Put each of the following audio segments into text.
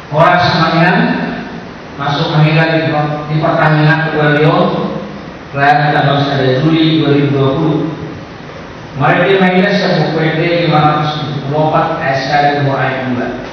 Orang semangat masuk mengira di pertandingan kedua Lyon pada tanggal 1 Juli 2020. Mari kita mengira sebuah PUD 574 SK 2 ayat 2.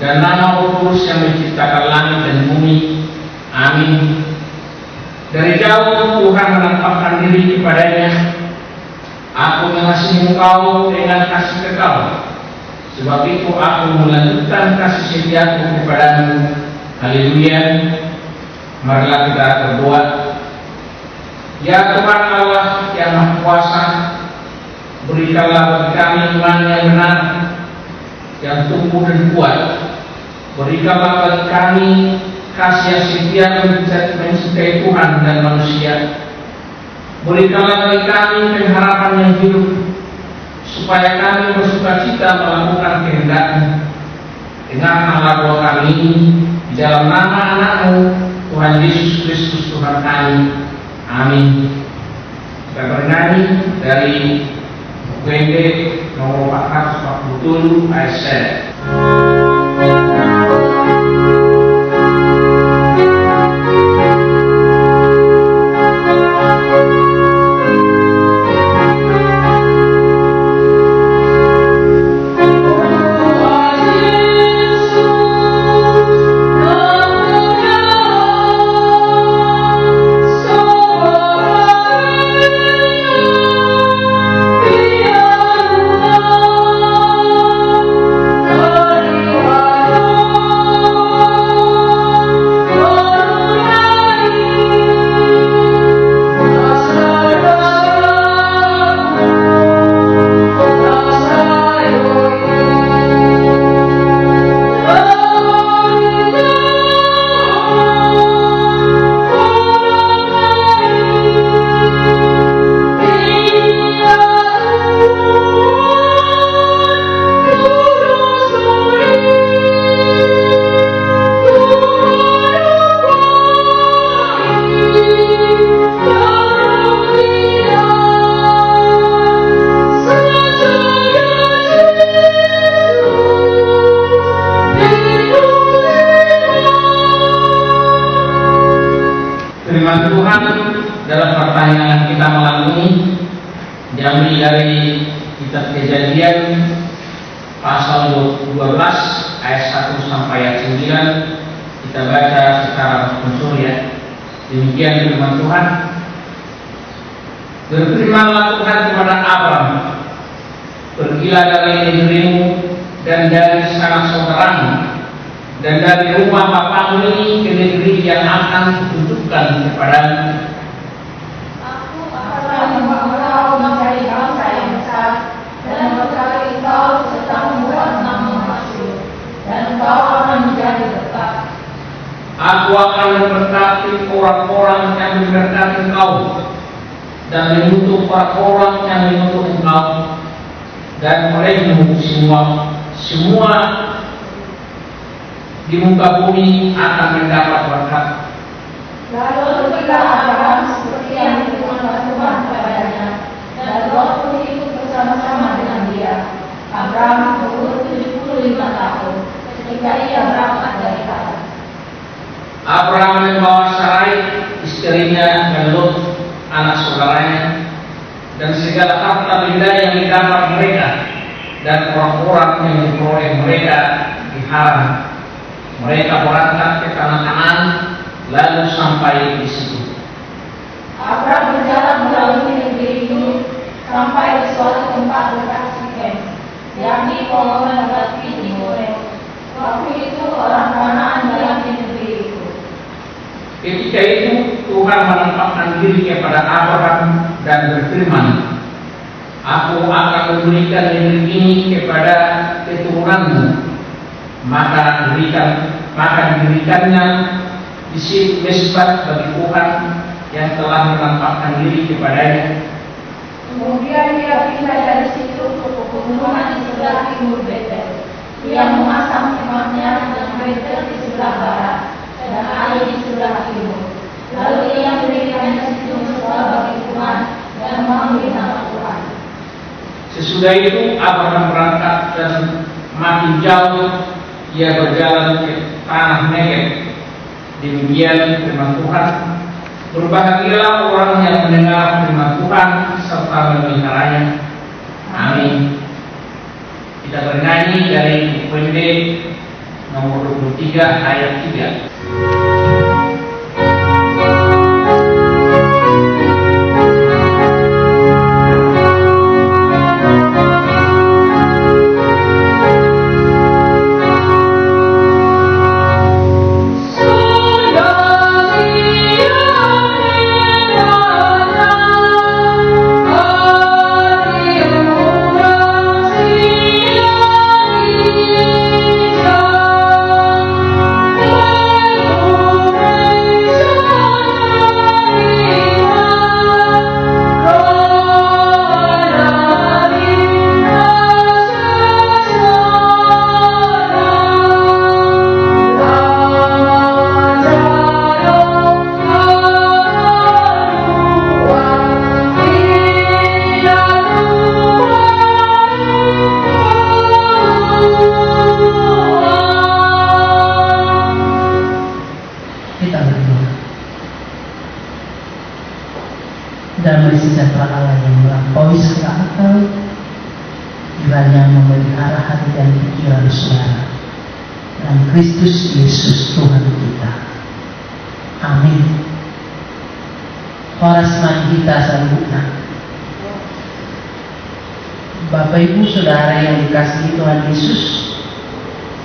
Dan nama Roh Kudus yang menciptakan langit dan bumi. Amin. Dari jauh Tuhan menampakkan diri kepadanya. Aku mengasihi engkau dengan kasih kekal, sebab itu aku melanjutkan kasih setiaku kepadamu. Haleluya. Marilah kita berdoa. Ya Tuhan Allah yang Maha Kuasa, berikanlah bagi kami iman yang benar, yang tumbuh dan kuat. Berikanlah bagi kami kasih yang setia mencintai Tuhan dan manusia. Berikanlah bagi kami pengharapan yang hidup, supaya kami bersukacita melakukan kehendak-Mu. Dengarkanlah doa kami di dalam nama anak-Mu, Tuhan Yesus Kristus Tuhan kami. Amin. Kita bernyanyi dari UND nomor 447 ayat 1. Firman Tuhan dalam pertanyaan kita malam ini diambil dari kitab Kejadian pasal 12 ayat 1 sampai ayat 9. Kita baca secara unsur ya. Demikian firman Tuhan. Berfirmanlah Tuhan kepada Abram, pergilah dari negerimu dan dari sanak saudaramu dan dari rumah bapakmu ini ke negeri yang akan kutunjukkan kepadamu. Aku akan membawa engkau menjadi bangsa yang besar, dan memberkati engkau serta membuat namamu masyhur, dan engkau akan menjadi berkat. Aku akan memberkati orang-orang yang memberkati engkau, dan mengutuk orang-orang yang mengutuk engkau, dan olehmu semua di muka bumi akan mendapat berkat. Lalu pergilah Abraham seperti yang difirmankan Tuhan kepadanya, dan Lot pun ikut bersama-sama dengan dia. Abraham berumur 75 tahun ketika ia berangkat dari Haran. Abraham membawa Sarai, istrinya, dan Lot, anak saudaranya, dan segala harta benda yang didapat mereka, dan orang-orang yang diperoleh mereka di Haran. Mereka berangkat ke tanah Kanaan, lalu sampai di situ. Abraham berjalan melalui negeri itu sampai di suatu tempat dekat Sikem, yakni pegunungan batu di Horeb. Waktu itu orang Kanaan yang di negeri itu. Ketika itu Tuhan menampakkan diri kepada Abraham dan berfirman, Aku akan memberikan negeri ini kepada keturunanmu, maka diberikannya di situ mesbah bagi Tuhan yang telah menampakkan diri kepadanya. Kemudian dia pindah dari situ ke pegunungan di sebelah timur Betel. Dia memasang kemahnya dengan Betel di sebelah barat dan Ai di sebelah timur. Lalu ia mendirikan di situ mesbah bagi Tuhan dan memanggil nama Tuhan. Sesudah itu Abraham berangkat dan makin jauh ia berjalan ke tanah Negeb. Demikian firman Tuhan. Berbahagialah orang yang mendengar firman Tuhan serta memeliharanya. Amin. Kita bernyanyi dari UMD nomor 23 ayat 3. Damai sejahtera Allah yang melampaui segala akal kiranya memelihara hati dan pikiran saudara dalam Kristus Yesus Tuhan kita. Amin. Horas mari kita sambutkan. Bapak Ibu Saudara yang dikasihi Tuhan Yesus,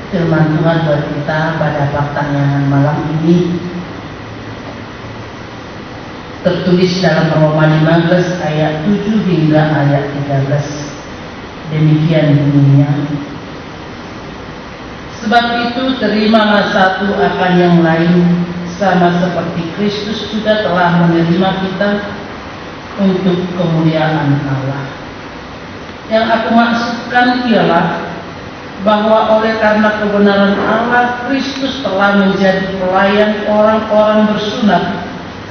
firman Tuhan buat kita pada pertanyaan malam ini tertulis dalam Roma 15 ayat 7 hingga ayat 13. Demikian bunyinya. Sebab itu terimalah satu akan yang lain, sama seperti Kristus juga telah menerima kita untuk kemuliaan Allah. Yang aku maksudkan ialah bahwa oleh karena kebenaran Allah, Kristus telah menjadi pelayan orang-orang bersunat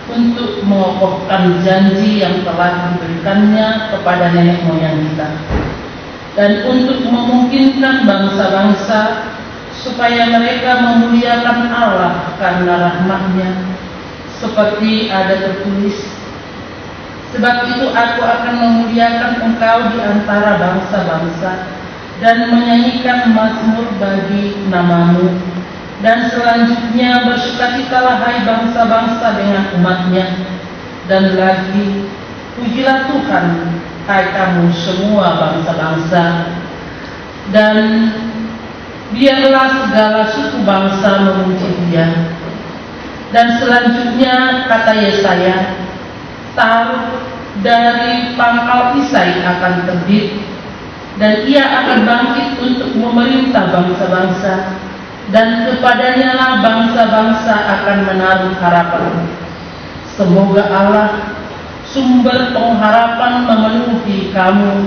untuk mengokohkan janji yang telah diberikannya kepada nenek moyang kita, dan untuk memungkinkan bangsa-bangsa supaya mereka memuliakan Allah karena rahmat-Nya, seperti ada tertulis, sebab itu aku akan memuliakan engkau di antara bangsa-bangsa dan menyanyikan mazmur bagi namamu. Dan selanjutnya bersukacitalah hai bangsa-bangsa dengan umat-Nya. Dan lagi, pujilah Tuhan hai kamu semua bangsa-bangsa. Dan biarlah segala suku bangsa memuji Dia. Dan selanjutnya kata Yesaya, taruh dari pangkal Isai akan terbit, dan ia akan bangkit untuk memerintah bangsa-bangsa, dan kepadanya lah bangsa-bangsa akan menaruh harapan. Semoga Allah, sumber pengharapan, memenuhi kamu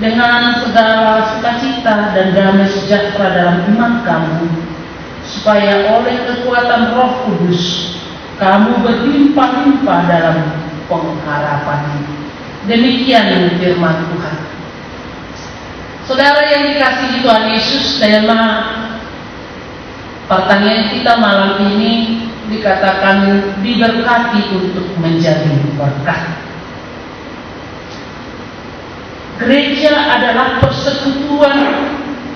dengan segala sukacita dan damai sejahtera dalam iman kamu, supaya oleh kekuatan Roh Kudus kamu berlimpah-limpah dalam pengharapan. Demikian firman Tuhan. Saudara yang dikasihi Tuhan Yesus, tema pertanyaan kita malam ini dikatakan diberkati untuk menjadi berkat. Gereja adalah persekutuan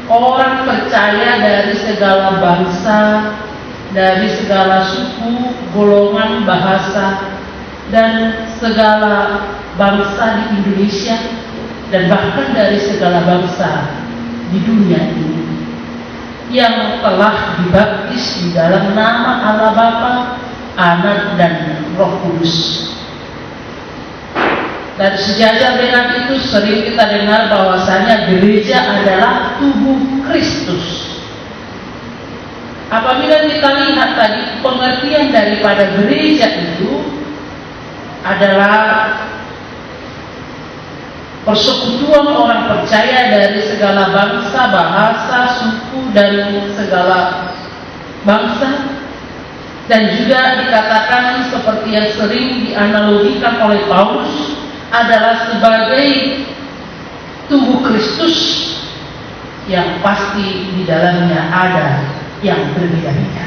orang percaya dari segala bangsa, dari segala suku, golongan, bahasa, dan segala bangsa di Indonesia, dan bahkan dari segala bangsa di dunia ini, yang telah dibaptis di dalam nama Allah Bapa, Anak, dan Roh Kudus. Dan sejajar dengan itu sering kita dengar bahwasanya gereja adalah tubuh Kristus. Apabila kita lihat tadi pengertian daripada gereja itu adalah persekutuan orang percaya dari segala bangsa, bahasa, suku, dan segala bangsa. Dan juga dikatakan seperti yang sering dianalogikan oleh Paulus adalah sebagai tubuh Kristus yang pasti di dalamnya ada yang berbeda-beda.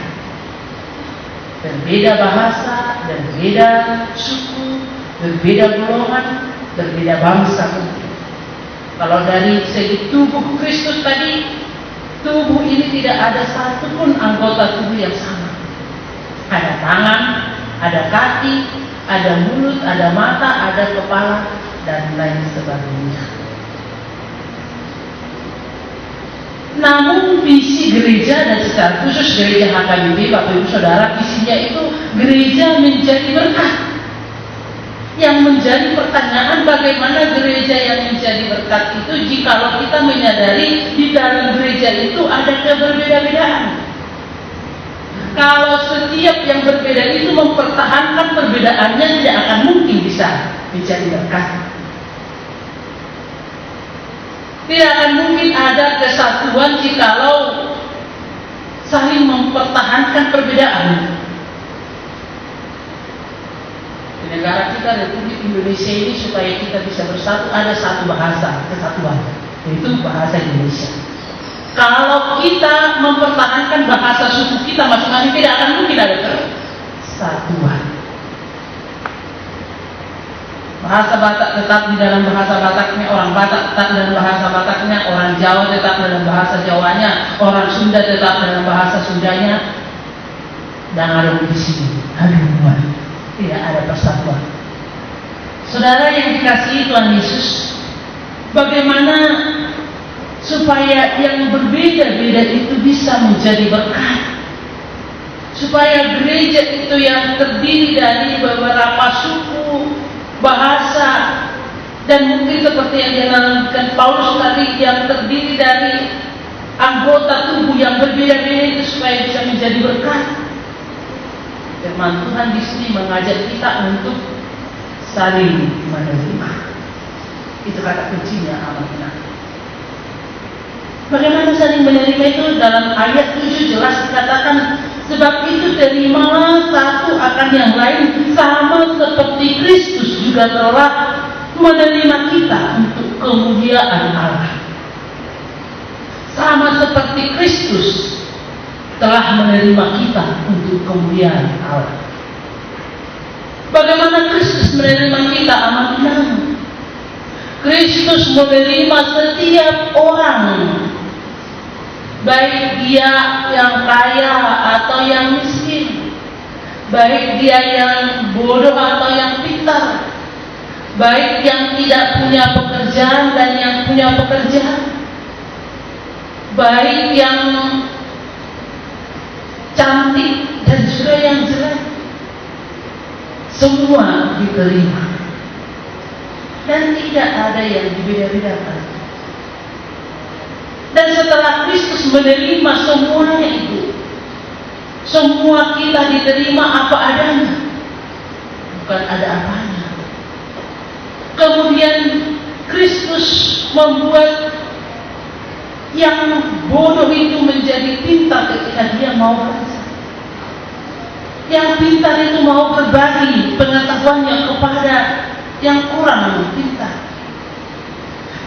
Berbeda bahasa, berbeda suku, berbeda golongan, berbeda bangsa. Kalau dari segi tubuh Kristus tadi, tubuh ini tidak ada satupun anggota tubuh yang sama. Ada tangan, ada kaki, ada mulut, ada mata, ada kepala, dan lain sebagainya. Namun visi gereja dan secara khusus gereja HKBP, Bapak Ibu Saudara, visinya itu gereja menjadi berkat. Yang menjadi pertanyaan, bagaimana gereja yang menjadi berkat itu jikalau kita menyadari di dalam gereja itu ada keberbeda-bedaan. Kalau setiap yang berbeda itu mempertahankan perbedaannya, tidak akan mungkin bisa menjadi berkat. Tidak akan mungkin ada kesatuan jikalau saling mempertahankan perbedaan. Di negara kita, Republik Indonesia ini, supaya kita bisa bersatu, ada satu bahasa kesatuan, yaitu bahasa Indonesia. Kalau kita mempertahankan bahasa suku kita masing-masing, tidak akan mungkin ada kesatuan. Bahasa Batak tetap di dalam bahasa Bataknya, orang Batak tetap dalam bahasa Bataknya, orang Jawa tetap dalam bahasa Jawanya, orang Sunda tetap dalam bahasa Sundanya, dan ada di sini haduan, tidak ada persatuan. Saudara yang dikasihi Tuhan Yesus, bagaimana supaya yang berbeda-beda itu bisa menjadi berkat, supaya gereja itu yang terdiri dari beberapa suku, bahasa, dan mungkin seperti yang dianalogikan Paulus tadi, yang terdiri dari anggota tubuh yang berbeda-beda itu supaya bisa menjadi berkat. Firman Tuhan di sini mengajak kita untuk saling menerima. Itu kata kuncinya amanah. Bagaimana saling menerima itu? Dalam ayat 7 jelas dikatakan, sebab itu terimalah satu akan yang lain, sama seperti Kristus juga telah menerima kita untuk kemuliaan Allah. Sama seperti Kristus telah menerima kita untuk kemuliaan Allah. Bagaimana Kristus menerima kita? Amanah. Kristus menerima setiap orang, baik dia yang kaya atau yang miskin, baik dia yang bodoh atau yang pintar, baik yang tidak punya pekerjaan dan yang punya pekerjaan, baik yang cantik dan juga yang jelek, semua diterima. Dan tidak ada yang dibeda-bedakan. Dan setelah Kristus menerima semuanya itu, semua kita diterima apa adanya, bukan ada apanya. Kemudian Kristus membuat Yang bodoh itu menjadi pintar ketika dia mau belajar. Yang pintar itu mau berbagi pengetahuannya kepada yang kurang pintar.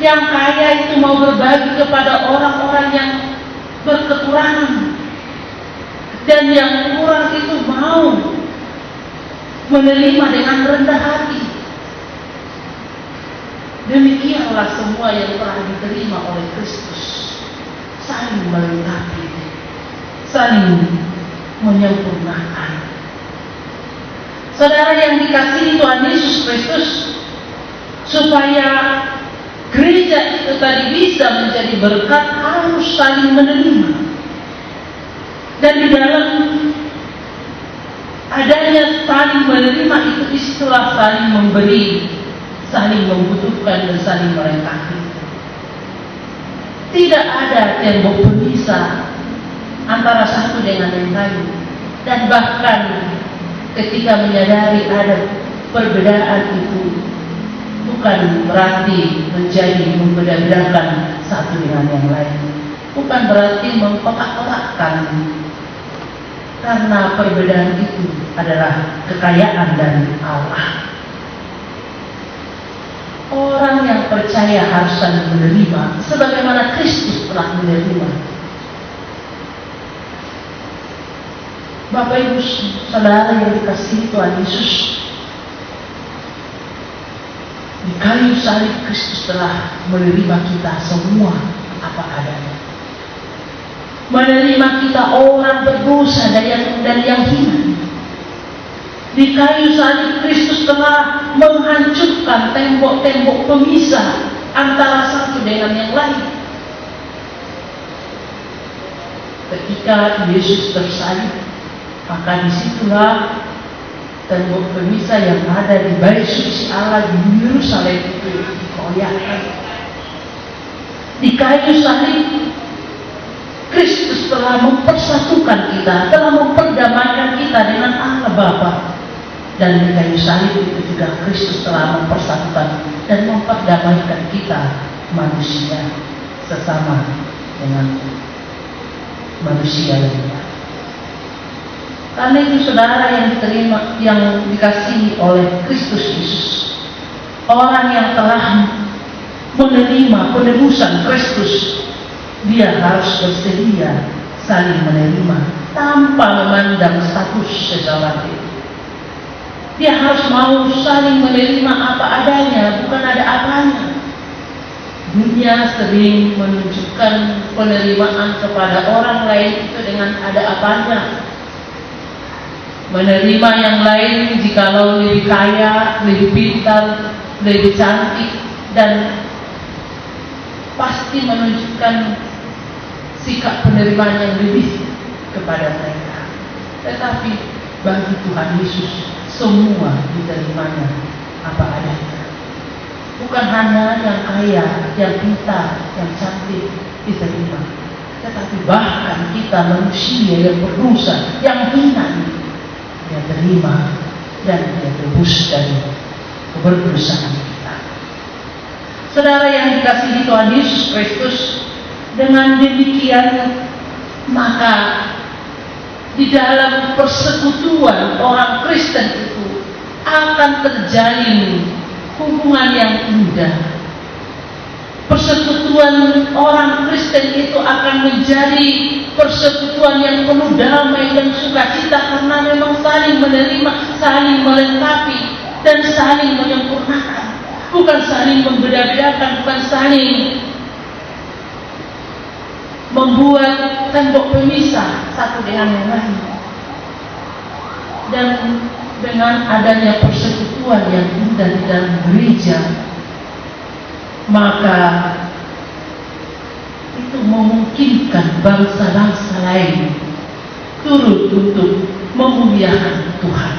Yang kaya itu mau berbagi kepada orang-orang yang berkekurangan. Dan yang kurang itu mau menerima dengan rendah hati. Demikianlah semua yang telah diterima oleh Kristus, saling melengkapi, saling menyempurnakan. Saudara yang dikasihi Tuhan Yesus Kristus, supaya gereja itu tadi bisa menjadi berkat, harus saling menerima. Dan di dalam adanya saling menerima itu istilah saling memberi, saling membutuhkan, dan saling melengkapi. Tidak ada tembok pemisah antara satu dengan yang lain. Dan bahkan ketika menyadari ada perbedaan itu bukan berarti menjadi membeda-bedakan satu dengan yang lain. Bukan berarti mengkotak-kotakkan, karena perbedaan itu adalah kekayaan dari Allah. Orang yang percaya harus saling menerima sebagaimana Kristus telah menerima. Bapak Ibu Saudara yang dikasihi Tuhan Yesus, di kayu salib Kristus telah menerima kita semua apa adanya. Menerima kita orang berdosa dan yang hina. Di kayu salib Kristus telah menghancurkan tembok-tembok pemisah antara satu dengan yang lain. Ketika Yesus tersalib, maka disitulah tembok pemisah yang ada di bait suci Allah di Yerusalem itu dikoyakkan. Di kayu salib Kristus telah mempersatukan kita, telah memperdamaikan kita dengan Allah Bapa. Dan di kayu salib itu juga Kristus telah mempersatukan dan memperdamaikan kita manusia sesama dengan manusia lainnya. Karena itu saudara yang diterima, yang dikasihi oleh Kristus Yesus, orang yang telah menerima penebusan Kristus, dia harus bersedia saling menerima tanpa memandang status seseorang. Dia harus mau saling menerima apa adanya, bukan ada apanya. Dunia sering menunjukkan penerimaan kepada orang lain itu dengan ada apanya. Menerima yang lain jikalau lebih kaya, lebih pintar, lebih cantik, dan pasti menunjukkan sikap penerimaan yang lebih kepada mereka. Tetapi bagi Tuhan Yesus, semua diterimanya apa adanya. Bukan hanya yang kaya, yang pintar, yang cantik diterima, tetapi bahkan kita manusia yang berdosa, yang hina, dia terima dan dia tebus dari keberdosaan kita. Saudara yang dikasihi Tuhan Yesus Kristus, dengan demikian maka di dalam persekutuan orang Kristen itu akan terjalin hubungan yang indah. Persekutuan orang Kristen itu akan menjadi persekutuan yang penuh damai dan sukacita, karena memang saling menerima, saling melengkapi, dan saling menyempurnakan. Bukan saling membeda-bedakan, bukan saling membuat tembok pemisah satu dengan yang lain. Dan dengan adanya persekutuan yang indah di dalam gereja, maka itu memungkinkan bangsa-bangsa lain turut untuk memuliakan Tuhan.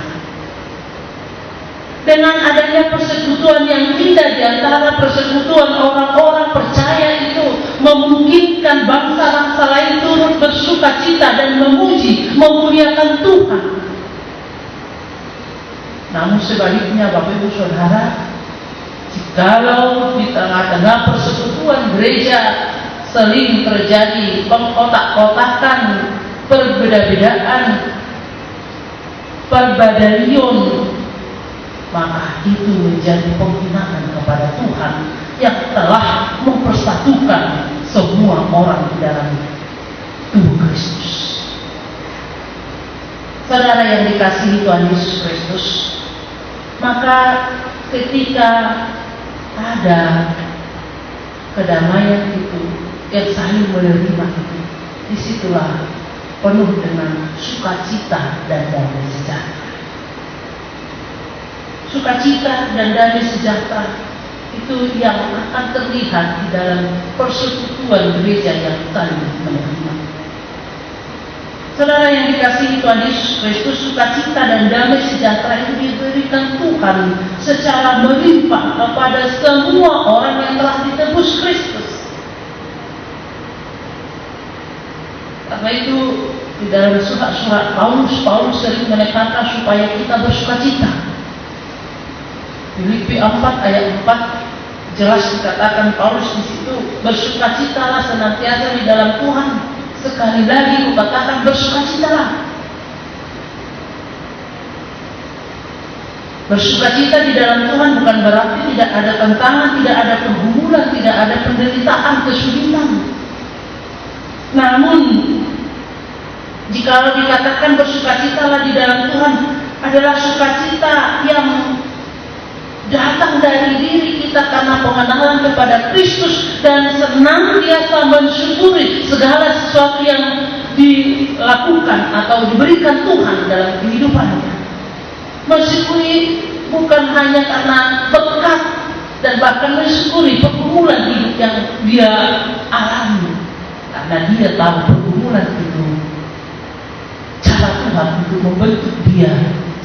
Dengan adanya persekutuan yang indah di antara persekutuan orang-orang percaya itu, memungkinkan bangsa-bangsa lain turut bersukacita dan memuji, memuliakan Tuhan. Namun sebaliknya Bapak Ibu Saudara, jikalau di tengah-tengah persekutuan gereja sering terjadi pengkotak-kotakan, perbeda-bedaan, perbedaan, maka itu menjadi penghinaan kepada Tuhan yang telah mempersatukan semua orang di dalam tubuh Kristus. Saudara yang dikasihi Tuhan Yesus Kristus, maka ketika ada kedamaian itu yang saling menerima itu, disitulah penuh dengan sukacita dan damai sejahtera. Sukacita dan damai sejahtera itu yang akan terlihat di dalam persekutuan gereja yang saling menerima. Saudara yang dikasihi Tuhan Yesus Kristus, sukacita dan damai sejahtera itu diberikan Tuhan secara melimpah kepada semua orang yang telah ditebus Kristus. Karena itu di dalam surat-surat Paulus sering menekankan supaya kita bersukacita. Filipi 4 ayat 4 jelas dikatakan Paulus di situ, bersukacitalah senantiasa di dalam Tuhan. Sekali lagi kukatakan, bersukacitalah. Bersukacita di dalam Tuhan bukan berarti tidak ada tantangan, tidak ada pergumulan, tidak ada penderitaan, kesulitan. Namun, jikalau dikatakan bersukacitalah di dalam Tuhan, adalah sukacita yang datang dari diri kita karena pengenalan kepada Kristus dan senantiasa mensyukuri segala sesuatu yang dilakukan atau diberikan Tuhan dalam kehidupannya. Mensyukuri bukan hanya karena berkat dan bahkan mensyukuri pergumulan hidup yang dia alami, karena dia tahu pergumulan itu cara Tuhan untuk membentuk dia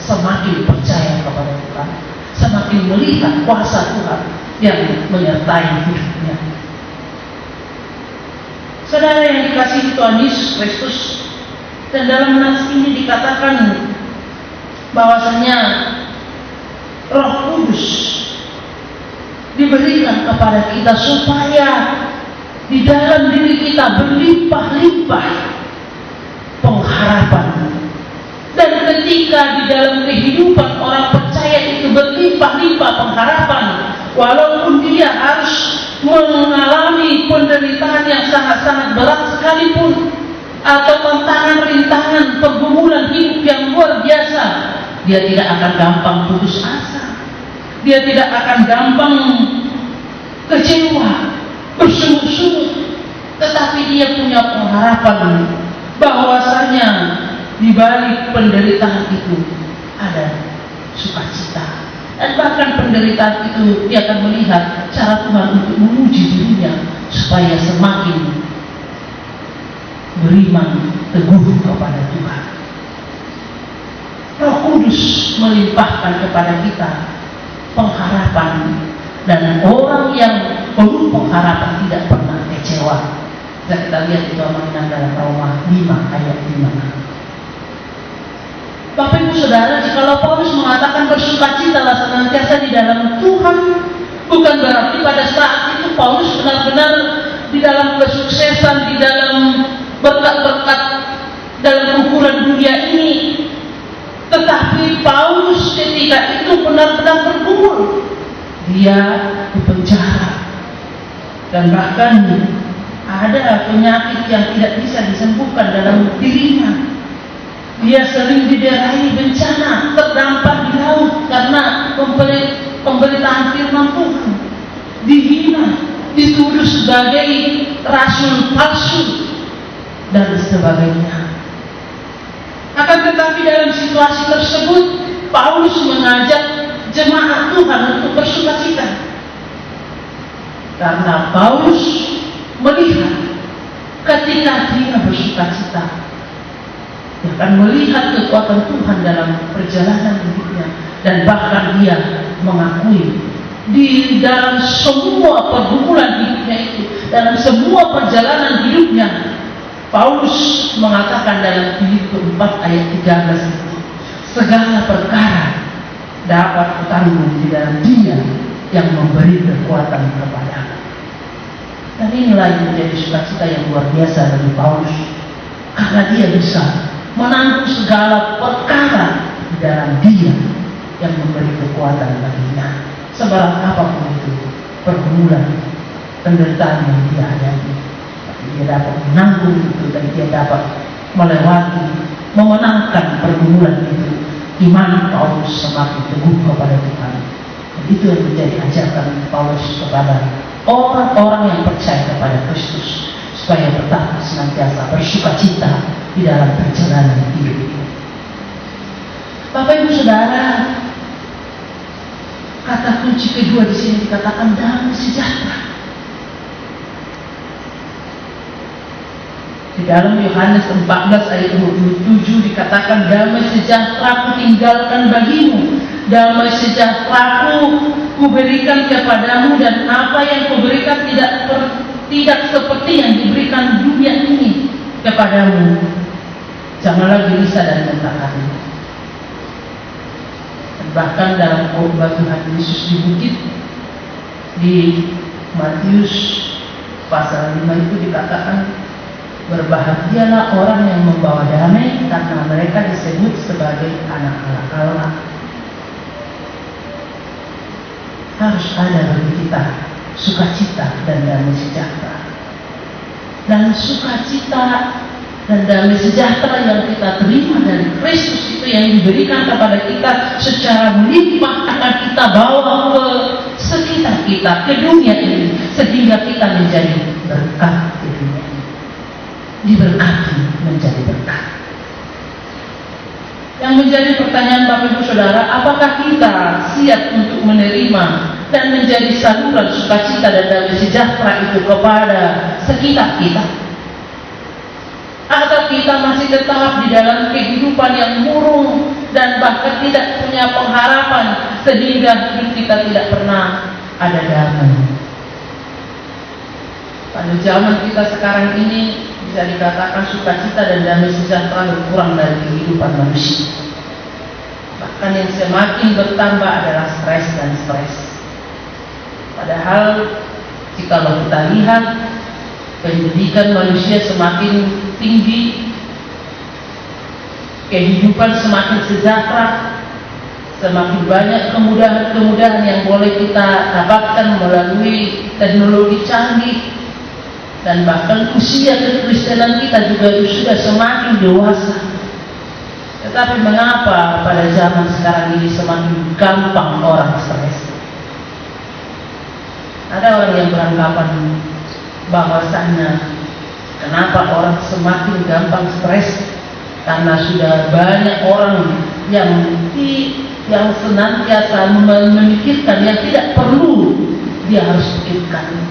semakin percaya kepada Tuhan, semakin melihat kuasa Tuhan yang menyertai hidupnya. Saudara yang dikasihi Tuhan Yesus Kristus, dan dalam nas ini dikatakan bahwasanya Roh Kudus diberikan kepada kita supaya di dalam diri kita berlimpah-limpah pengharapan. Dan ketika di dalam kehidupan orang percaya itu berlimpah-limpah pengharapan, walaupun dia harus mengalami penderitaan yang sangat-sangat berat sekalipun, atau tantangan, rintangan, pergumulan hidup yang luar biasa, dia tidak akan gampang putus asa. Dia tidak akan gampang kecewa, bersungut-sungut, tetapi dia punya pengharapan bahwasanya di balik penderitaan itu ada sukacita. Dan bahkan penderitaan itu dia akan melihat cara Tuhan untuk menguji dirinya supaya semakin beriman teguh kepada Tuhan. Roh Kudus melimpahkan kepada kita pengharapan, dan orang yang penuh pengharapan tidak pernah kecewa. Kita lihat itu amanah dalam Roma 5 ayat 5. Bapak Ibu Saudara, jikalau Paulus mengatakan bersukacitalah senantiasa di dalam Tuhan, bukan berarti pada saat itu Paulus benar-benar di dalam kesuksesan, di dalam berkat-berkat dalam ukuran dunia ini. Tetapi Paulus ketika itu benar-benar bergumul. Dia dipenjara, dan bahkan ada penyakit yang tidak bisa disembuhkan dalam dirinya. Dia sering diderai bencana, terdampar di laut karena pemberitaan firman Tuhan. Dihina, dituduh sebagai rasul palsu, dan sebagainya. Akan tetapi dalam situasi tersebut, Paulus mengajak jemaat Tuhan untuk bersukacita. Karena Paulus melihat ketika dia bersukacita, dia akan melihat kekuatan Tuhan dalam perjalanan hidupnya. Dan bahkan dia mengakui di dalam semua pergumulan hidupnya itu, dalam semua perjalanan hidupnya, Paulus mengatakan dalam Filipi 4 ayat 13 itu, segala perkara dapat kutanggung di dalam Dia yang memberi kekuatan kepadaku. Dan inilah yang menjadi sukacita yang luar biasa bagi Paulus, karena dia bisa menanggung segala perkara di dalam Dia yang memberi kekuatan baginya. Seberat apapun itu pergumulan, penderitaan yang dia hadapi, tapi dia dapat menanggung itu dan dia dapat melewati, memenangkan pergumulan itu. Iman Paulus semakin teguh kepada Tuhan. Dan itu yang menjadi ajakan Paulus kepada orang-orang yang percaya kepada Kristus, supaya tetap senantiasa bersukacita di dalam perjalanan hidup ini. Bapak Ibu Saudara, kata kunci kedua di sini dikatakan damai sejahtera. Di dalam Yohanes 14 ayat 27 dikatakan, damai sejahtera ku tinggalkan bagimu, damai sejahtera ku berikan kepadamu, dan apa yang kuberikan tidak seperti yang diberikan dunia ini kepadamu. Janganlah gelisah dan rendah hati. Bahkan dalam khotbah Tuhan Yesus di bukit di Matius pasal 5 itu dikatakan, berbahagialah orang yang membawa damai, karena mereka disebut sebagai anak-anak Allah. Harus ada bagi kita sukacita dan damai sejahtera. Dan sukacita dan damai sejahtera yang kita terima dari Kristus itu yang diberikan kepada kita secara melimpah akan kita bawa ke sekitar kita, ke dunia ini, sehingga kita menjadi berkat di dunia ini, diberkati menjadi berkat. Yang menjadi pertanyaan Bapak Ibu Saudara, apakah kita siap untuk menerima dan menjadi saluran sukacita dan damai sejahtera itu kepada sekitar kita? Atau kita masih tetap di dalam kehidupan yang murung dan bahkan tidak punya pengharapan, sehingga hidup kita tidak pernah ada damai? Pada zaman kita sekarang ini bisa dikatakan sukacita dan damai sejahtera berkurang dari kehidupan manusia. Bahkan yang semakin bertambah adalah stres dan stres. Padahal jika kita lihat pendidikan manusia semakin tinggi, kehidupan semakin sejahtera, semakin banyak kemudahan-kemudahan yang boleh kita dapatkan melalui teknologi canggih, dan bahkan usia kekristenan kita juga sudah semakin dewasa. Tetapi mengapa pada zaman sekarang ini semakin gampang orang stres? Ada orang yang beranggapan bahwasanya kenapa orang semakin gampang stres, karena sudah banyak orang yang senantiasa memikirkan yang tidak perlu dia harus pikirkan,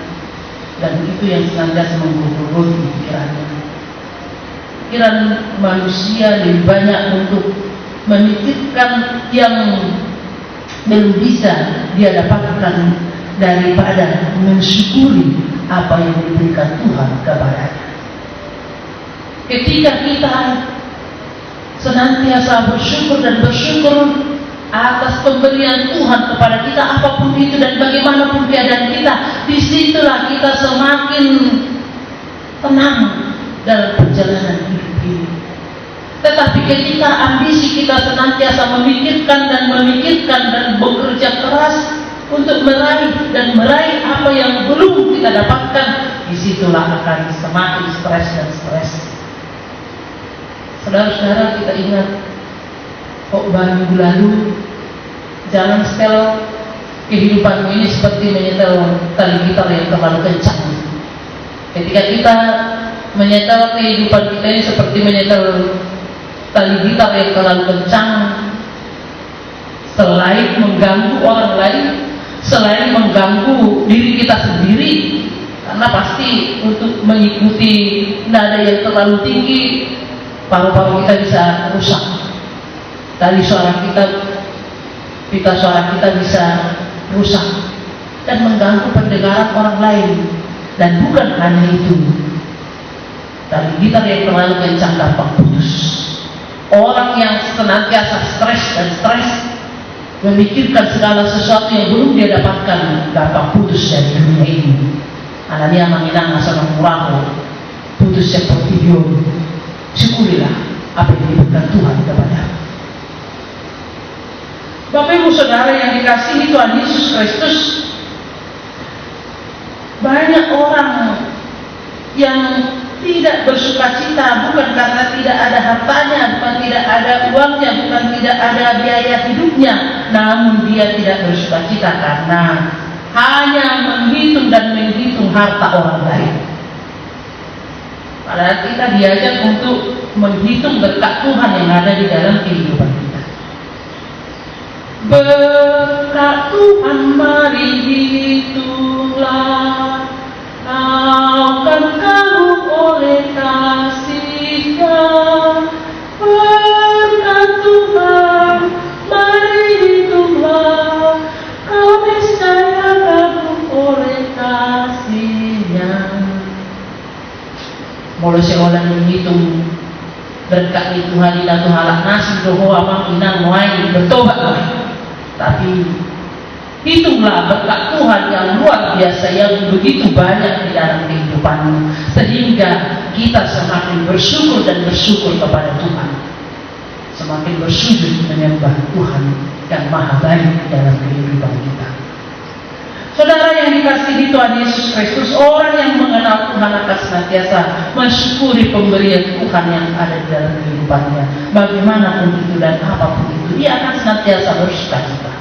dan itu yang senantiasa menggerogoti pikirannya. Pikiran manusia lebih banyak untuk memikirkan yang belum bisa dia dapatkan daripada mensyukuri apa yang diberikan Tuhan kepadanya. Ketika kita senantiasa bersyukur dan bersyukur atas pemberian Tuhan kepada kita, apapun itu dan bagaimanapun keadaan kita, disitulah kita semakin tenang dalam perjalanan hidup ini. Tetapi ketika ambisi kita senantiasa memikirkan dan bekerja keras untuk meraih apa yang belum kita dapatkan, disitulah akan semakin stres dan stres. Saudara-saudara, kita ingat khotbah minggu lalu, jangan setel kehidupanmu ini seperti menyetel tali gitar yang terlalu kencang. Ketika kita menyetel kehidupan kita ini seperti menyetel tali gitar yang terlalu kencang, selain mengganggu orang lain, selain mengganggu diri kita sendiri, karena pasti untuk mengikuti nada yang terlalu tinggi, paru-paru kita bisa rusak, tali suara kita bisa rusak dan mengganggu pendengaran orang lain. Dan bukan hanya itu, tali gitar yang terlalu kencang gampang putus. Orang yang senantiasa stres memikirkan segala sesuatu yang belum dia dapatkan gampang putus dari dunia ini. Alania menginang asal muraho putus seperti biom. Syukurilah apa yang diberikan Tuhan kepada. Bapak Ibu Saudara yang dikasihi Tuhan Yesus Kristus, banyak orang yang tidak bersukacita bukan karena tidak ada hartanya, bukan tidak ada uangnya, bukan tidak ada biaya hidupnya, namun dia tidak bersukacita karena hanya menghitung harta orang lain. Padahal kita diajak untuk menghitung berkat Tuhan yang ada di dalam kehidupan kita. Berkat Tuhan mari hitunglah, kau kan kagum oleh kasih-Nya. Berkat Tuhan mari hitunglah, kau niscaya kagum oleh kasih-Nya. Mula seolah menghitung berkat itu hadilah Tuhan nasi doho amang inang muai bertobat. Tapi hitunglah berkat Tuhan yang luar biasa yang begitu banyak di dalam kehidupanmu, sehingga kita semakin bersyukur dan bersyukur kepada Tuhan, semakin bersujud menyembah Tuhan yang maha baik dalam kehidupan kita. Saudara yang dikasihi Tuhan Yesus Kristus, orang yang mengenal Tuhan akan senantiasa mensyukuri pemberian Tuhan yang ada di dalam kehidupannya. Bagaimanapun itu dan apapun itu, dia akan senantiasa bersukacita.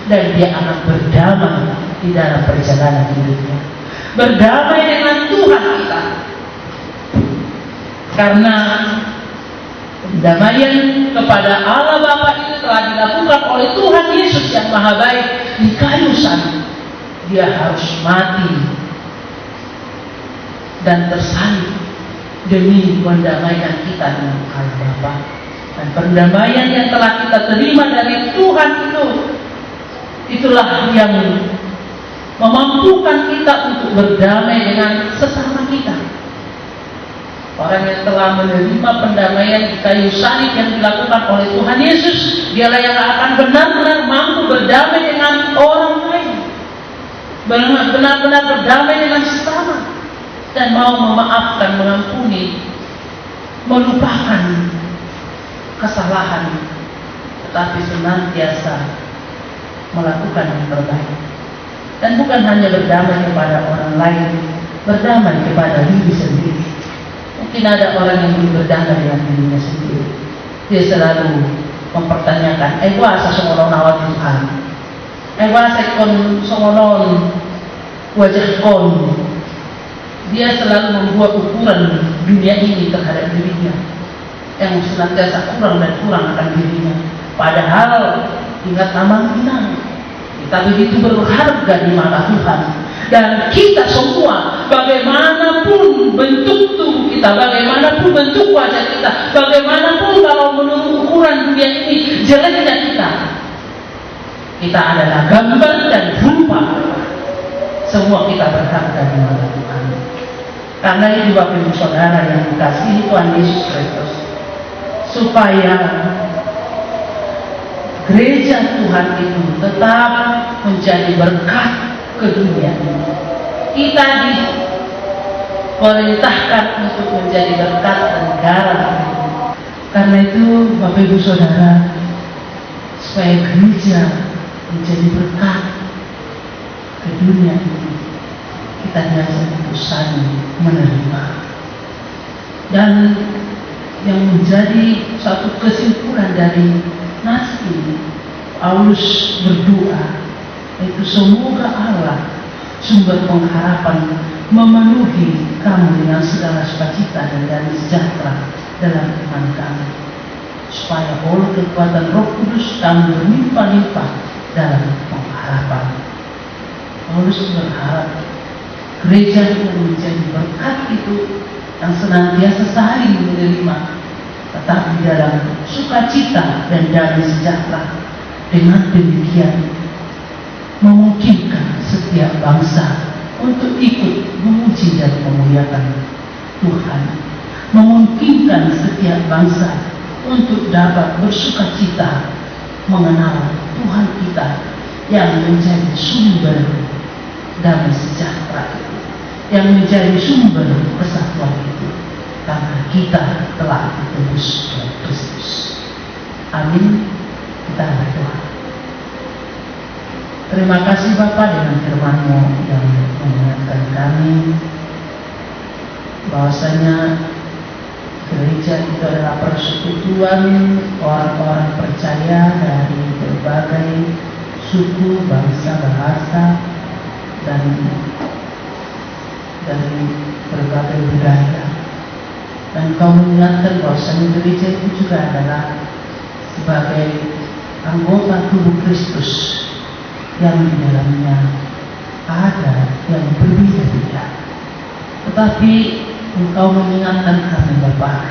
Dan dia akan berdamai di dalam perjalanan hidupnya. Berdamai dengan Tuhan kita. Karena pendamaian kepada Allah Bapa itu telah dilakukan oleh Tuhan Yesus yang maha baik di kayu salib. Dia harus mati dan tersalib demi mendamaikan kita dengan Allah Bapa. Dan perdamaian yang telah kita terima dari Tuhan itulah yang memampukan kita untuk berdamai dengan sesama kita. Orang yang telah menerima pendamaian di kayu salib yang dilakukan oleh Tuhan Yesus, dialah yang akan benar-benar mampu berdamai dengan orang lain, benar-benar berdamai dengan sesama, dan mau memaafkan, mengampuni, melupakan kesalahan, tetapi senantiasa melakukan yang terbaik. Dan bukan hanya berdamai kepada orang lain, berdamai kepada diri sendiri. Mungkin ada orang yang belum berdamai dengan dirinya sendiri. Dia selalu mempertanyakan, asa songonon awal Tuhan, asa kon songonon wajah kon. Dia selalu membuat ukuran dunia ini terhadap dirinya, yang senantiasa kurang dan kurang akan dirinya. Padahal ingat nama kita begitu berharga di mata Tuhan. Dan kita semua, bagaimanapun bentuk tubuh kita, bagaimanapun bentuk wajah kita, bagaimanapun kalau menurut ukuran dunia ini jeleknya kita adalah gambar dan rupa. Semua kita berharga di mata Tuhan. Karena itu Bapak Ibu Saudara yang dikasihi Tuhan Yesus Kristus, supaya gereja Tuhan itu tetap menjadi berkat ke dunia ini, kita diperintahkan untuk menjadi berkat dan garam. Karena itu Bapak Ibu Saudara, supaya gereja menjadi berkat ke dunia ini, kita diajak untuk saling menerima. Dan yang menjadi satu kesimpulan dari nasi Paulus berdoa, itu semoga Allah sumber pengharapan memenuhi kamu dengan segala sukacita dan damai sejahtera dalam iman kamu, supaya oleh kekuatan Roh Kudus kamu berlimpah-limpah dalam pengharapan. Paulus berharap gereja itu menjadi berkat itu yang senantiasa saling menerima, tetapi dalam sukacita dan damai sejahtera. Dengan demikian memungkinkan setiap bangsa untuk ikut memuji dan memuliakan Tuhan, memungkinkan setiap bangsa untuk dapat bersukacita mengenal Tuhan kita yang menjadi sumber damai sejahtera itu. yang menjadi sumber kesatuan itu, karena kita telah ditebus oleh Kristus. Amin. Kita berdoa. Terima kasih Bapa dengan firman-Mu yang mengingatkan kami bahwasanya gereja itu adalah persekutuan orang-orang percaya dari berbagai suku, bangsa, bahasa, dan dari berbagai budaya. Dan Kau mengingatkan bahwasanya gereja itu juga adalah sebagai anggota tubuh Kristus yang di dalamnya ada yang berbeda-beda. Tetapi Engkau mengingatkan kami Bapa,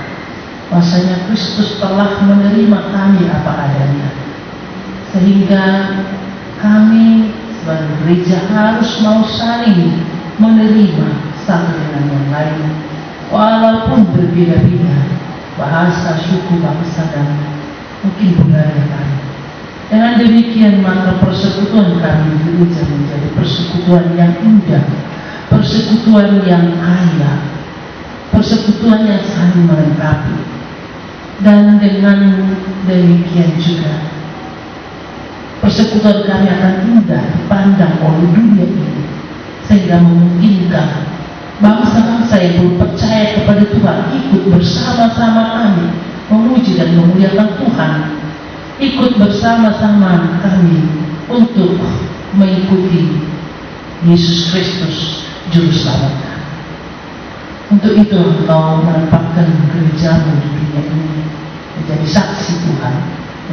bahwasanya Kristus telah menerima kami apa adanya, sehingga kami sebagai gereja harus mau saling menerima satu dengan yang lain, walaupun berbeda-beda bahasa, suku, bangsa, dan mungkin budaya kami. Dengan demikian maka persekutuan kami gereja menjadi persekutuan yang indah, persekutuan yang kaya, persekutuan yang saling melengkapi. Dan dengan demikian juga persekutuan kami akan indah dipandang oleh dunia ini, sehingga memungkinkan bangsa-bangsa yang belum percaya kepada Tuhan ikut bersama-sama kami memuji dan memuliakan Tuhan, ikut bersama-sama kami untuk mengikuti Yesus Kristus Juru Selamat kami. Untuk itu Engkau menempatkan gereja-Mu di dunia ini menjadi saksi Tuhan,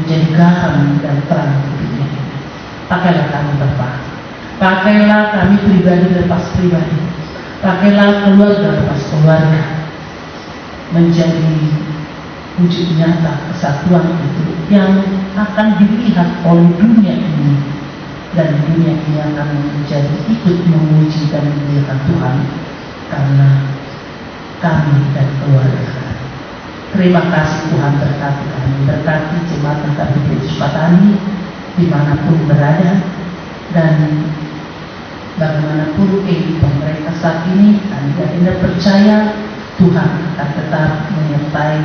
menjadi garam dan terang di dunia ini. Pakailah kami Bapa, pakailah kami pribadi lepas pribadi, pakailah keluarga lepas keluarga, menjadi wujud nyata kesatuan itu yang akan dilihat oleh dunia ini, dan dunia ini akan menjadi ikut memuji dan memuliakan Tuhan karena kami dan keluarga kami. Terima kasih Tuhan, berkati kami, berkati jemaat KPP Patani dimanapun berada, dan bagaimanapun kehidupan mereka saat ini, Anda percaya Tuhan akan tetap menyertai,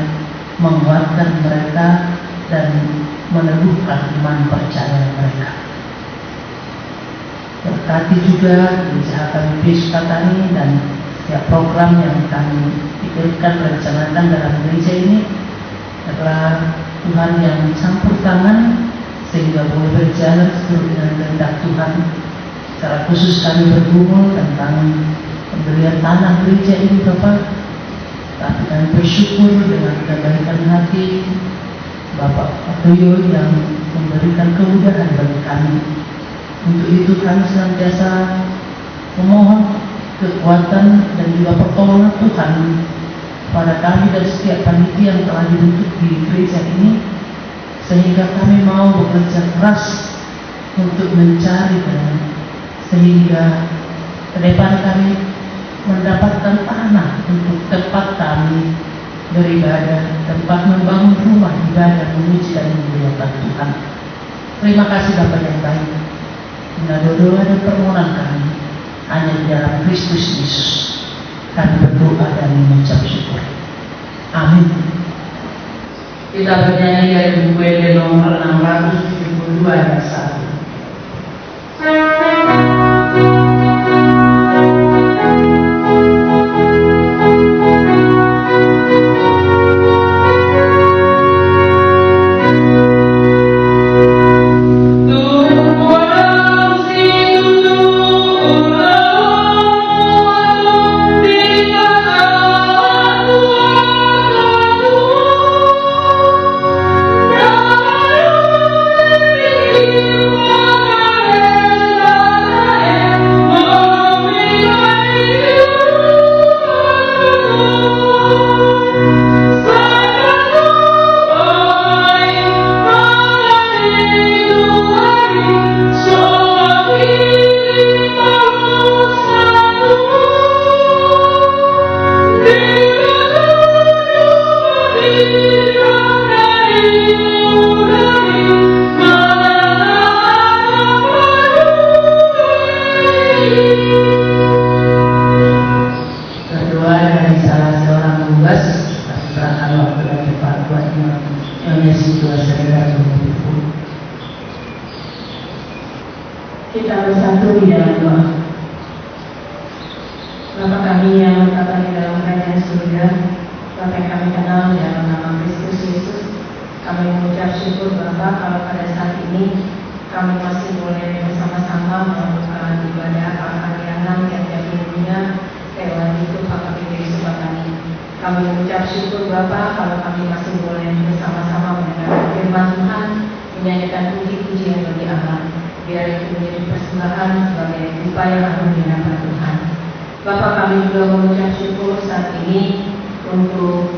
menguatkan mereka dan meneguhkan iman percaya mereka. Berkati juga gereja KPP Patani dan setiap program yang kami pikirkan, rencanakan dalam gereja ini adalah Tuhan yang campur tangan sehingga boleh berjalan sesuai dengan kehendak Tuhan. Secara khusus kami bergumul tentang pemberian tanah gereja ini Bapak, tapi kami bersyukur dengan kebaikan hati Bapak Atoyo yang memberikan kemudahan bagi kami. Untuk itu kami senantiasa memohon kekuatan dan juga pertolongan Tuhan pada kami dan setiap panitia yang telah dibentuk di gereja ini, sehingga kami mau bekerja keras untuk mencari dan sehingga ke depan kami mendapatkan tanah untuk tempat kami beribadah, tempat membangun rumah ibadah, memuji dan memuliakan Tuhan. Terima kasih Bapak yang baik. Doa dan permohonan kami hanya di dalam Kristus Yesus kami berdoa dan mengucap syukur. Amin. Kita bernyanyi dari buku ED nomor 672 ayat 1. Thank you. saudara Ibu. Kita bersatu di dalam doa. Bapa kami yang bertata di dalam kerajaan surga, Bapa yang kami kenal di dalam nama Kristus Yesus, kami mengucap syukur Bapa kalau pada saat ini kami masih boleh bersama-sama melakukan ibadah al-Qadianan tiap-tiap minggunya lewat YouTube HKBP Sukatani. Kami mengucap syukur Bapa kalau kami masih boleh bersama-sama mendengarkan firman Tuhan, menyanyikan puji-pujian bagi Allah. Biar itu menjadi persembahan sebagai upaya agung di hadapan Tuhan. Bapak, kami juga mengucap syukur saat ini untuk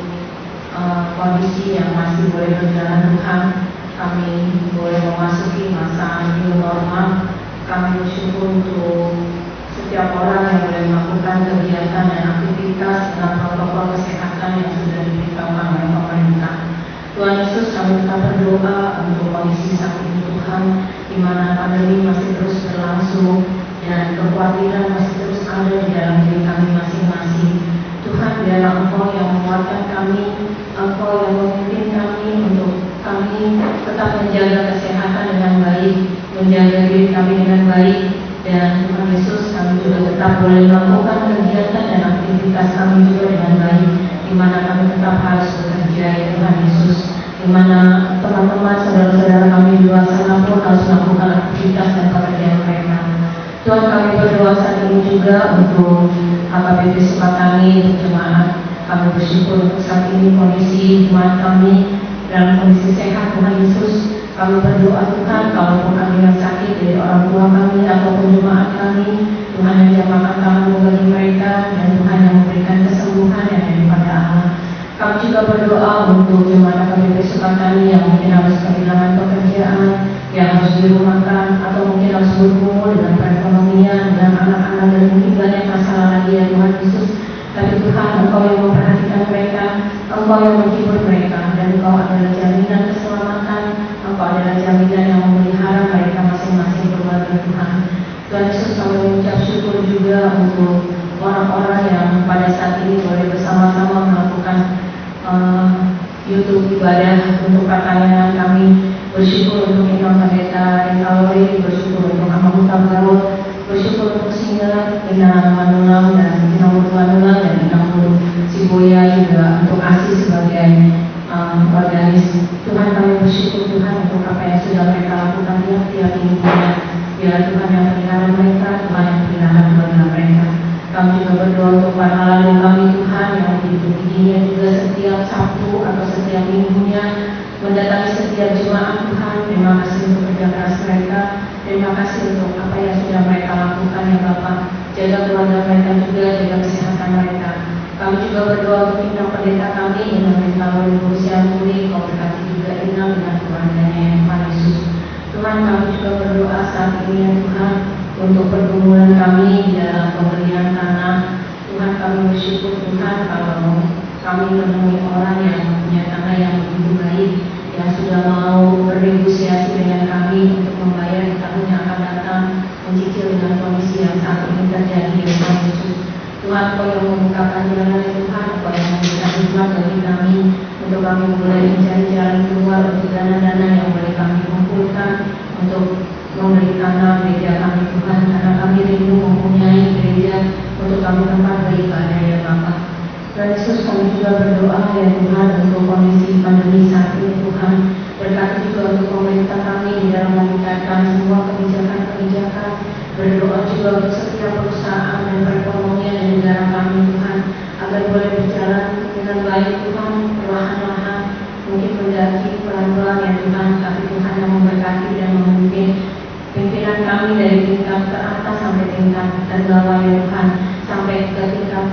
kondisi yang masih boleh berjalan Tuhan. Kami boleh memasuki masa new normal. Kami bersyukur untuk setiap orang yang boleh melakukan kegiatan dan aktivitas dalam protokol kesehatan yang sudah diberitahukan oleh pemerintah. Tuhan Yesus, kami tetap berdoa untuk kondisi saat ini Tuhan, di mana pandemi masih terus berlangsung dan kekhawatiran masih terus ada di dalam diri kami masing-masing. Tuhan, biarlah Engkau yang menguatkan kami, Engkau yang memimpin kami untuk kami tetap menjaga kesehatan dengan baik, menjaga diri kami dengan baik, dan Tuhan Yesus, kami juga tetap boleh melakukan kegiatan dan aktivitas kami juga dengan baik, di mana kami tetap harus bekerja, ya Tuhan Yesus, di mana teman-teman, saudara-saudara kami di luar sana pun harus melakukan aktivitas dan pekerjaan mereka. Tuhan, kami berdoa saat ini juga untuk HKBP Sukatani, untuk jemaat. Kami bersyukur untuk saat ini kondisi jemaat kami dalam kondisi sehat, Tuhan Yesus. Kami berdoa Tuhan, kalaupun kami yang sakit dari orang tua kami ataupun jemaat kami, Tuhan yang jamakan tangan bagi mereka, dan Tuhan yang memberikan kesembuhan yang daripada Allah. Kami juga berdoa untuk jemaat HKBP Sukatani yang mungkin harus kehilangan pekerjaan, yang harus dirumahkan, atau mungkin harus bergumul dengan perekonomian, dengan anak-anak, dan mungkin banyak masalah lagi ya Tuhan Yesus. Tapi Tuhan, Engkau yang memperhatikan mereka, Engkau yang menghibur mereka, dan Engkau adalah jaminan keselamatan, Engkau adalah jaminan yang memelihara mereka masing-masing keluarga Tuhan. Tuhan Yesus, kami mengucap syukur juga untuk orang-orang yang pada saat ini boleh bersama-sama melakukan YouTube ibadah untuk pertanyaan kami. Bersyukur untuk Imam Pendeta Kalori, bersyukur untuk Imam Garut, bersyukur untuk Singa, Ina Manulang, dan Ina Manulang, dan Ina Siboya juga untuk ASI sebagai organis. Tuhan, kami bersyukur Tuhan untuk apa yang sudah mereka lakukan tiap minggunya. Biar Tuhan yang pelihara mereka, Tuhan yang pelihara keluarga mereka. Kami juga berdoa untuk para lalu kami Tuhan yang bidinya juga setiap Sabtu atau setiap minggunya mendatangi setiap jemaat Tuhan. Terima kasih untuk kerja keras mereka. Terima kasih untuk apa yang sudah mereka lakukan ya Bapak. Jaga keluarga mereka juga, jaga kesehatan mereka. Kami juga berdoa untuk Inang Pendeta kami, Inang Pendeta Berusia Muli, Kau berkati juga Inang dengan keluarganya yang Tuhan Yesus. Tuhan, kami juga berdoa saat ini ya Tuhan untuk pergumulan kami di dalam pembelian tanah. Tuhan, kami bersyukur Tuhan kalau kami menemui orang yang punya tanah yang begitu baik, yang sudah mau bernegosiasi dengan kami untuk membayar di tahun yang akan datang, mencicil dengan kondisi yang saat ini terjadi di Tuhan Yesus. Tuhan, Kau yang membukakan jalan ya Tuhan, Kau yang memberikan hikmat bagi kami untuk kami mulai mencari jalan keluar untuk dana-dana yang boleh kami kumpulkan untuk memberi tanah gereja kami Tuhan, karena kami rindu mempunyai gereja untuk kami tempat beribadah ya Bapa. Dan Yesus, kami juga berdoa ya Tuhan untuk kondisi pandemi saat ini Tuhan. Berkati juga untuk pemerintah kami di dalam meningkatkan semua kebijakan-kebijakan. Berdoa juga untuk setiap perusahaan dan perekonomian di negara kami Tuhan, agar boleh berjalan dengan baik Tuhan, perlahan-lahan, mungkin mendaki pelan-pelan ya Tuhan, tapi Tuhan yang memberkati dan memimpin pimpinan kami dari tingkat ke atas sampai tingkat terbawah ya Tuhan, sampai ke tingkat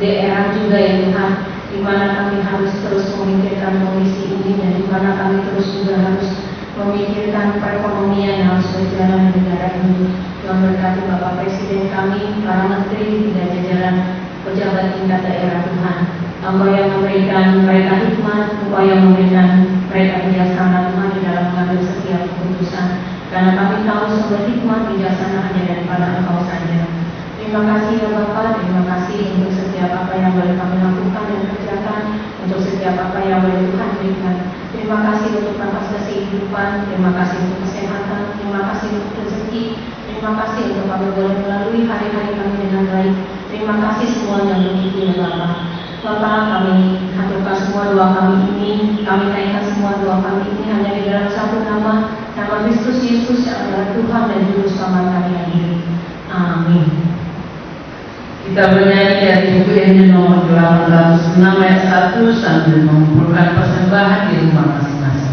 daerah juga ya Tuhan, di mana kami harus terus memikirkan kondisi ini, dan di mana kami terus juga harus memikirkan perekonomian yang harus berjalan di negara ini. Tuhan berkati Bapak Presiden kami, para menteri, dan jajaran pejabat tingkat daerah Tuhan. Engkau yang memberikan mereka hikmat, Engkau yang memberikan mereka bijaksana Tuhan di dalam mengambil setiap keputusan. Karena kami tahu sumber hikmat bijaksana hanya daripada Engkau saja. Terima kasih ya Bapak, terima kasih untuk setiap apa yang boleh kami lakukan dan kerjakan, untuk setiap apa yang boleh Tuhan berikan. Terima kasih untuk nafas kehidupan, terima kasih untuk kesehatan, terima kasih untuk rezeki, terima kasih untuk kami boleh melalui hari-hari kami dengan baik. Terima kasih semuanya untuk itu ya Bapak. Bapak, kami haturkan semua doa kami ini, kami naikkan semua doa kami ini hanya di dalam satu nama Kristus Yesus yang adalah Tuhan dan Juru Selamat kami yang hidup. Amin. Kita bernyanyi dari buku Injil nomor 806 ayat 1 sambil mengumpulkan persembahan di rumah masing-masing.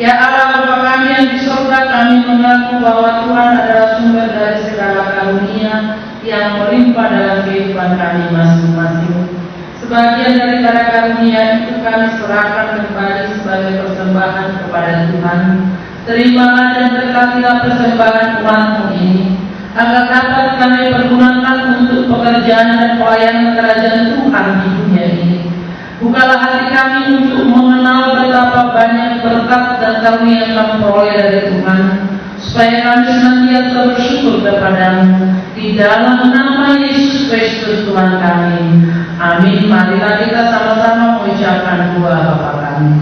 Ya Allah Bapa kami yang di surga, kami mengaku bahwa Tuhan adalah sumber dari segala karunia yang melimpah dalam kehidupan kami masing-masing. Sebagian daripada karunia itu kami serahkan kembali sebagai persembahan kepada Tuhan. Terimalah dan berkatilah persembahan umatmu ini, agar dapat kami pergunakan untuk pekerjaan dan pelayanan kerajaan Tuhan di dunia ini. Bukalah hati kami untuk mengenal betapa banyak berkat dan karunia yang kami peroleh dari Tuhan, supaya kami senantiasa bersyukur kepadamu di dalam nama Yesus Kristus Tuhan kami. Amin. Marilah kita sama-sama mengucapkan doa Bapa kami.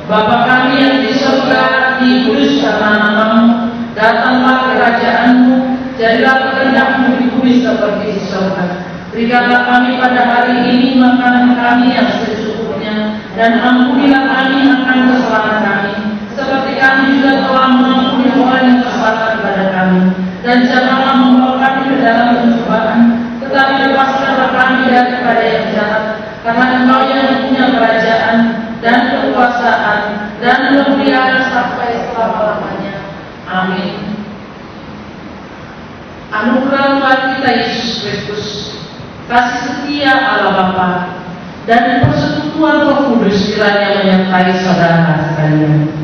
Bapa kami yang di surga, dikuduskanlah namamu, datanglah kerajaanmu, jadilah kehendakmu di bumi seperti di surga. Berikanlah kami pada hari ini makanan kami yang secukupnya, dan ampunilah kami akan kesalahan kami, seperti kami juga telah mengampuni orang yang bersalah kepada kami. Dan janganlah membawa kami ke dalam pencobaan, tetapi lepaskanlah kami daripada yang jahat, karena Engkau yang punya kerajaan dan kekuasaan dan kemuliaan sampai selama-lamanya. Amin. Anugerah Tuhan kita Yesus Kristus, kasih setia Allah Bapa, dan persekutuan Roh Kudus kiranya menyertai saudara sekalian.